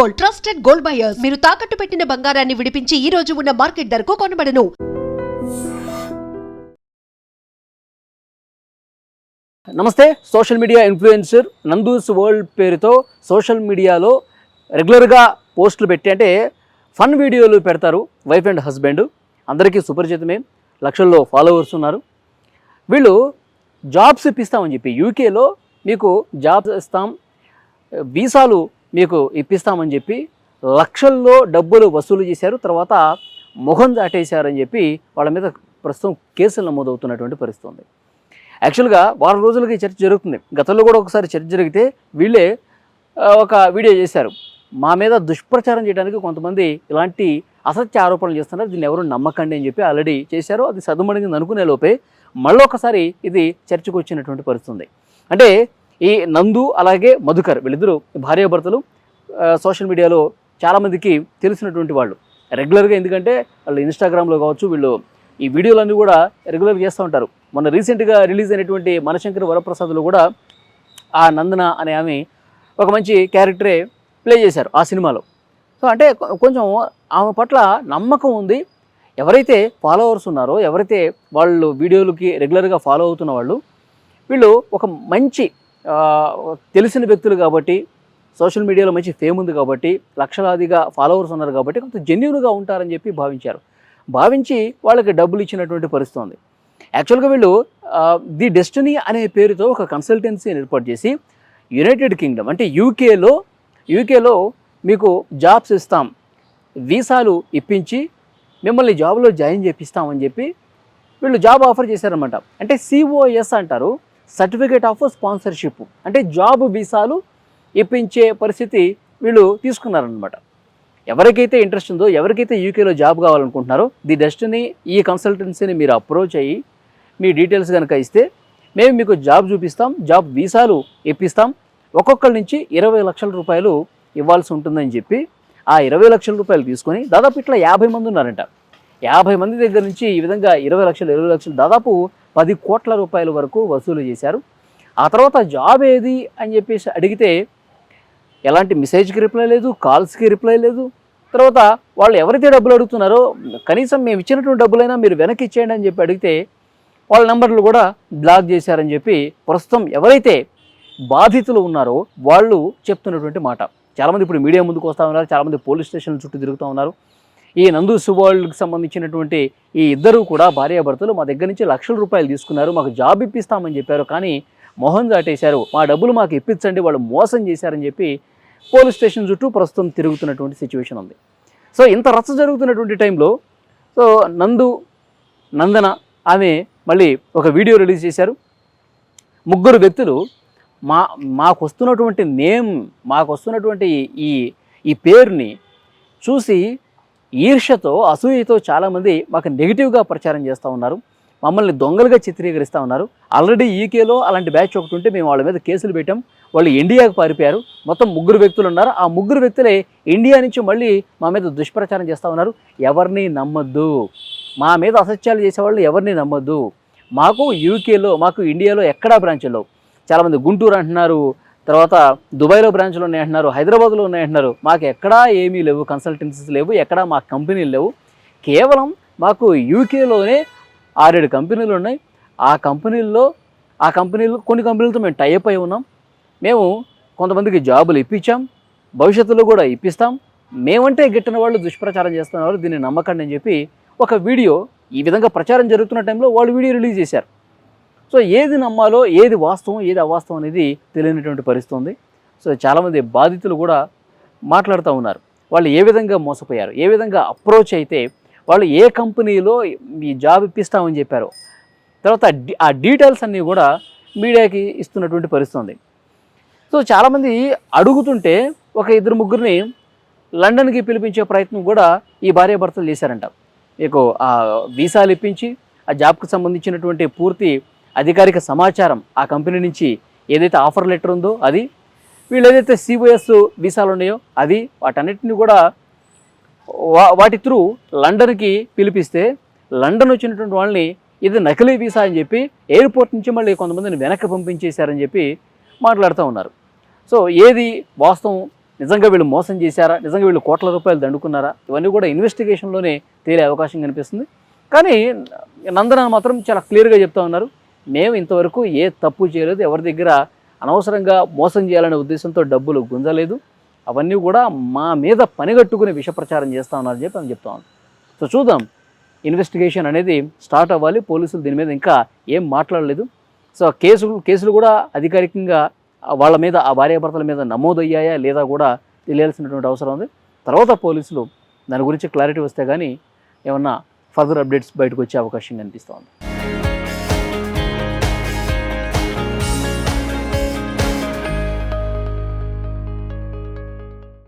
Gold, trusted gold buyers. మీరు తాకట్టు పెట్టిన బంగారాన్ని విడిపించి ఈ రోజు ఉన్న మార్కెట్ ధరకు కొనబడను. నమస్తే. Social media influencer Nandu's world పేరుతో సోషల్ మీడియాలో రెగ్యులర్గా పోస్టులు పెట్టి, అంటే ఫన్ వీడియోలు పెడతారు. వైఫ్ అండ్ హస్బెండ్ అందరికీ సుపరిచితమే, లక్షల్లో ఫాలోవర్స్ ఉన్నారు. వీళ్ళు జాబ్స్ ఇప్పిస్తామని చెప్పి యూకేలో మీకు జాబ్స్ ఇస్తాం, వీసాలు మీకు ఇప్పిస్తామని చెప్పి లక్షల్లో డబ్బులు వసూలు చేశారు. తర్వాత మొహం దాటేశారని చెప్పి వాళ్ళ మీద ప్రస్తుతం కేసులు నమోదవుతున్నటువంటి పరిస్థితి ఉంది. యాక్చువల్గా వారం రోజులకి చర్చ జరుగుతుంది. గతంలో కూడా ఒకసారి చర్చ జరిగితే వీళ్ళే ఒక వీడియో చేశారు. మా మీద దుష్ప్రచారం చేయడానికి కొంతమంది ఇలాంటి అసత్య ఆరోపణలు చేస్తున్నారు, దీన్ని ఎవరు నమ్మకండి అని చెప్పి ఆల్రెడీ చేశారు. అది సద్దుమణిగింది అనుకునే లోపే మళ్ళీ ఒకసారి ఇది చర్చకు వచ్చినటువంటి పరిస్థితి ఉంది. అంటే ఈ నందు అలాగే మధుకర్ వీళ్ళిద్దరూ భార్యాభర్తలు. సోషల్ మీడియాలో చాలామందికి తెలిసినటువంటి వాళ్ళు రెగ్యులర్గా, ఎందుకంటే వాళ్ళు ఇన్స్టాగ్రామ్లో కావచ్చు, వీళ్ళు ఈ వీడియోలన్నీ కూడా రెగ్యులర్గా చేస్తూ ఉంటారు. మొన్న రీసెంట్గా రిలీజ్ అయినటువంటి మనశంకర్ వరప్రసాద్లో కూడా ఆ నందన అనే ఆమె ఒక మంచి క్యారెక్టరే ప్లే చేశారు ఆ సినిమాలో. సో అంటే కొంచెం ఆమె పట్ల నమ్మకం ఉంది. ఎవరైతే ఫాలోవర్స్ ఉన్నారో, ఎవరైతే వాళ్ళు వీడియోలకి రెగ్యులర్గా ఫాలో అవుతున్న వాళ్ళు, వీళ్ళు ఒక మంచి తెలిసిన వ్యక్తులు కాబట్టి, సోషల్ మీడియాలో మంచి ఫేమ్ ఉంది కాబట్టి, లక్షలాదిగా ఫాలోవర్స్ ఉన్నారు కాబట్టి కొంత జెన్యూన్గా ఉంటారని చెప్పి భావించి వాళ్ళకి డబ్బులు ఇచ్చినటువంటి పరిస్థితి ఉంది. యాక్చువల్గా వీళ్ళు ది డెస్టినీ అనే పేరుతో ఒక కన్సల్టెన్సీని ఏర్పాటు చేసి యునైటెడ్ కింగ్డమ్ అంటే యూకేలో మీకు జాబ్స్ ఇస్తాం, వీసాలు ఇప్పించి మిమ్మల్ని జాబ్లో జాయిన్ చేపిస్తామని చెప్పి వీళ్ళు జాబ్ ఆఫర్ చేశారనమాట. అంటే COS అంటారు, సర్టిఫికేట్ ఆఫ్ స్పాన్సర్షిప్. అంటే జాబ్ వీసాలు ఇప్పించే పరిస్థితి వీళ్ళు తీసుకున్నారనమాట. ఎవరికైతే ఇంట్రెస్ట్ ఉందో, ఎవరికైతే యూకేలో జాబ్ కావాలనుకుంటున్నారో, ది డెస్టినీ ఈ కన్సల్టెన్సీని మీరు అప్రోచ్ అయ్యి మీ డీటెయిల్స్ కనుక ఇస్తే మేము మీకు జాబ్ చూపిస్తాం, జాబ్ వీసాలు ఇప్పిస్తాం, ఒక్కొక్కరి నుంచి 20 లక్షల రూపాయలు ఇవ్వాల్సి ఉంటుందని చెప్పి ఆ 20 లక్షల రూపాయలు తీసుకొని దాదాపు ఇట్లా 50 మంది ఉన్నారంట. 50 మంది దగ్గర నుంచి ఈ విధంగా 20 లక్షలు దాదాపు 10 కోట్ల రూపాయల వరకు వసూలు చేశారు. ఆ తర్వాత జాబ్ ఏది అని చెప్పేసి అడిగితే ఎలాంటి మెసేజ్కి రిప్లై లేదు, కాల్స్కి రిప్లై లేదు. తర్వాత వాళ్ళు ఎవరైతే డబ్బులు అడుగుతున్నారో కనీసం మేము ఇచ్చినటువంటి డబ్బులైనా మీరు వెనక్కి ఇచ్చేయండి అని చెప్పి అడిగితే వాళ్ళ నెంబర్లు కూడా బ్లాక్ చేశారని చెప్పి ప్రస్తుతం ఎవరైతే బాధితులు ఉన్నారో వాళ్ళు చెప్తున్నటువంటి మాట. చాలామంది ఇప్పుడు మీడియా ముందుకు వస్తూ ఉన్నారు, చాలామంది పోలీస్ స్టేషన్ల చుట్టూ తిరుగుతూ ఉన్నారు. ఈ నందూస్ వరల్డ్కి సంబంధించినటువంటి ఈ ఇద్దరు కూడా భార్యాభర్తలు మా దగ్గర నుంచి లక్షల రూపాయలు తీసుకున్నారు, మాకు జాబ్ ఇప్పిస్తామని చెప్పారు, కానీ మొహం దాటేశారు, మా డబ్బులు మాకు ఇప్పించండి, వాళ్ళు మోసం చేశారని చెప్పి పోలీస్ స్టేషన్ చుట్టూ ప్రస్తుతం తిరుగుతున్నటువంటి సిచ్యువేషన్ ఉంది. సో ఇంత రచ్చ జరుగుతున్నటువంటి టైంలో సో నందన ఆమె మళ్ళీ ఒక వీడియో రిలీజ్ చేశారు. ముగ్గురు వ్యక్తులు మాకు వస్తున్నటువంటి మాకు వస్తున్నటువంటి ఈ పేరుని చూసి ఈర్ష్యతో, అసూయతో చాలామంది మాకు నెగిటివ్గా ప్రచారం చేస్తూ ఉన్నారు, మమ్మల్ని దొంగలుగా చిత్రీకరిస్తూ ఉన్నారు. ఆల్రెడీ యూకేలో అలాంటి బ్యాచ్ ఒకటి ఉంటే మేము వాళ్ళ మీద కేసులు పెట్టాం, వాళ్ళు ఇండియాకు పారిపోయారు. మొత్తం 3 వ్యక్తులు ఉన్నారు. ఆ 3 వ్యక్తులే ఇండియా నుంచి మళ్ళీ మా మీద దుష్ప్రచారం చేస్తూ ఉన్నారు. ఎవరిని నమ్మొద్దు, మా మీద అసత్యాలు చేసేవాళ్ళు ఎవరిని నమ్మొద్దు. మాకు ఇండియాలో ఎక్కడా బ్రాంచ్లో, చాలామంది గుంటూరు అంటున్నారు, తర్వాత దుబాయ్లో బ్రాంచ్లు ఉన్నాయంటున్నారు, హైదరాబాద్లో ఉన్నాయంటున్నారు. మాకు ఎక్కడా ఏమీ లేవు, కన్సల్టెన్సీస్ లేవు, ఎక్కడా మా కంపెనీలు లేవు. కేవలం మాకు యూకేలోనే 6-7 కంపెనీలు ఉన్నాయి. ఆ కంపెనీలు కొన్ని కంపెనీలతో మేము టైఅప్ అయి ఉన్నాం. మేము కొంతమందికి జాబులు ఇప్పించాం, భవిష్యత్తులో కూడా ఇప్పిస్తాం. మేమంటే గిట్టిన వాళ్ళు దుష్ప్రచారం చేస్తున్నారు, దీన్ని నమ్మకండి అని చెప్పి ఒక వీడియో ఈ విధంగా ప్రచారం జరుగుతున్న టైంలో వాళ్ళు వీడియో రిలీజ్ చేశారు. సో ఏది నమ్మాలో, ఏది వాస్తవం, ఏది అవాస్తవం అనేది తెలియనటువంటి పరిస్థితి ఉంది. సో చాలామంది బాధితులు కూడా మాట్లాడుతూ ఉన్నారు, వాళ్ళు ఏ విధంగా మోసపోయారు, ఏ విధంగా అప్రోచ్ అయితే వాళ్ళు ఏ కంపెనీలో ఈ జాబ్ ఇప్పిస్తామని చెప్పారు, తర్వాత ఆ డీటెయిల్స్ అన్నీ కూడా మీడియాకి ఇస్తున్నటువంటి పరిస్థితి ఉంది. సో చాలామంది అడుగుతుంటే ఒక 2-3 లండన్కి పిలిపించే ప్రయత్నం కూడా ఈ భార్యాభర్తలు చేశారంట. మీకు ఆ వీసాలు ఇప్పించి ఆ జాబ్కి సంబంధించినటువంటి పూర్తి అధికారిక సమాచారం ఆ కంపెనీ నుంచి ఏదైతే ఆఫర్ లెటర్ ఉందో అది, వీళ్ళు ఏదైతే COS వీసాలు ఉన్నాయో అది, వాటన్నిటిని కూడా వాటి త్రూ లండన్కి పిలిపిస్తే లండన్ వచ్చినటువంటి వాళ్ళని ఇది నకిలీ వీసా అని చెప్పి ఎయిర్పోర్ట్ నుంచి మళ్ళీ కొంతమందిని వెనక్కి పంపించేశారని చెప్పి మాట్లాడుతూ ఉన్నారు. సో ఏది వాస్తవం నిజంగా వీళ్ళు మోసం చేశారా, నిజంగా వీళ్ళు కోట్ల రూపాయలు దండుకున్నారా, ఇవన్నీ కూడా ఇన్వెస్టిగేషన్లోనే తేలే అవకాశం కనిపిస్తుంది. కానీ నందన మాత్రం చాలా క్లియర్గా చెప్తా ఉన్నారు, మేము ఇంతవరకు ఏ తప్పు చేయలేదు, ఎవరి దగ్గర అనవసరంగా మోసం చేయాలనే ఉద్దేశంతో డబ్బులు గుంజలేదు, అవన్నీ కూడా మా మీద పనిగట్టుకుని విష ప్రచారం చేస్తూ ఉన్నారని చెప్పి అని చెప్తా ఉన్నారు. సో చూద్దాం, ఇన్వెస్టిగేషన్ అనేది స్టార్ట్ అవ్వాలి. పోలీసులు దీని మీద ఇంకా ఏం మాట్లాడలేదు. సో కేసులు కూడా అధికారికంగా వాళ్ళ మీద, ఆ భార్యాభర్తల మీద నమోదయ్యాయా లేదా కూడా తెలియాల్సినటువంటి అవసరం ఉంది. తర్వాత పోలీసులు దాని గురించి క్లారిటీ వస్తే కానీ ఏమన్నా ఫర్దర్ అప్డేట్స్ బయటకు వచ్చే అవకాశం కనిపిస్తూ ఉంది.